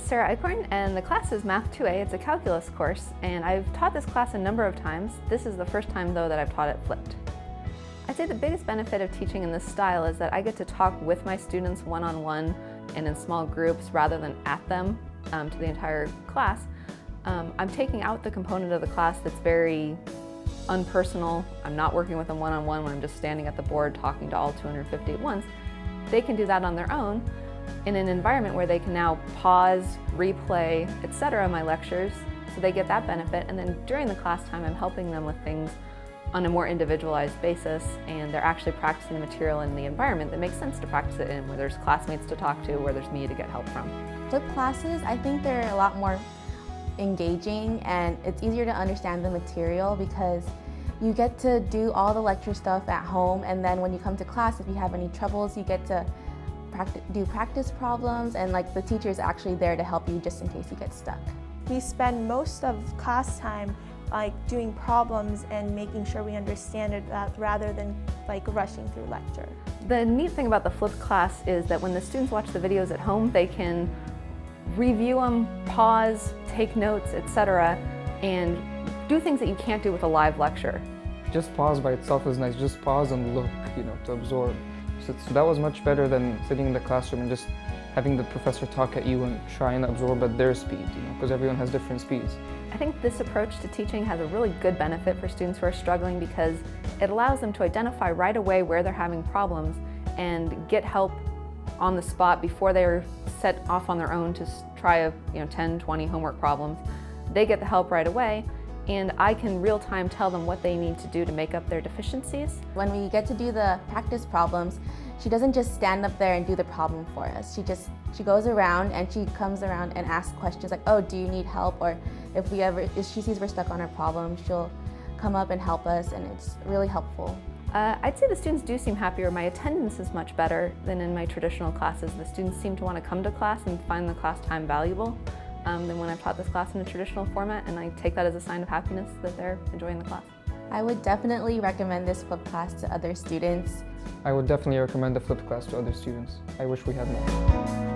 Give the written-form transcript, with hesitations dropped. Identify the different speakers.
Speaker 1: Sarah Eichhorn, and the class is Math 2A. It's a calculus course, and I've taught this class a number of times. This is the first time, though, that I've taught it flipped. I'd say the biggest benefit of teaching in this style is that I get to talk with my students one-on-one and in small groups rather than at them to the entire class. I'm taking out the component of the class that's very unpersonal. I'm not working with them one-on-one when I'm just standing at the board talking to all 250 at once. They can do that on their own in an environment where they can now pause, replay, etc. my lectures, so they get that benefit. And then during the class time, I'm helping them with things on a more individualized basis, and they're actually practicing the material in the environment that makes sense to practice it in, where there's classmates to talk to, where there's me to get help from.
Speaker 2: Flipped classes, I think they're a lot more engaging, and it's easier to understand the material because you get to do all the lecture stuff at home, and then when you come to class, if you have any troubles, you get to do practice problems, and the teacher is actually there to help you just in case you get stuck.
Speaker 3: We spend most of class time doing problems and making sure we understand it rather than rushing through lecture.
Speaker 1: The neat thing about the flipped class is that when the students watch the videos at home, they can review them, pause, take notes, etc., and do things that you can't do with a live lecture.
Speaker 4: Just pause by itself is nice. Just pause and look, to absorb. So that was much better than sitting in the classroom and just having the professor talk at you and try and absorb at their speed, because everyone has different speeds.
Speaker 1: I think this approach to teaching has a really good benefit for students who are struggling because it allows them to identify right away where they're having problems and get help on the spot before they're set off on their own to try 10, 20 homework problems. They get the help right away, and I can real-time tell them what they need to do to make up their deficiencies.
Speaker 2: When we get to do the practice problems, she doesn't just stand up there and do the problem for us. She goes around and she comes around and asks questions like, oh, do you need help? Or if she sees we're stuck on a problem, she'll come up and help us, and it's really helpful.
Speaker 1: I'd say the students do seem happier. My attendance is much better than in my traditional classes. The students seem to want to come to class and find the class time valuable than when I've taught this class in a traditional format, and I take that as a sign of happiness that they're enjoying the class.
Speaker 2: I would definitely recommend this flipped class to other students.
Speaker 4: I would definitely recommend the flipped class to other students. I wish we had more.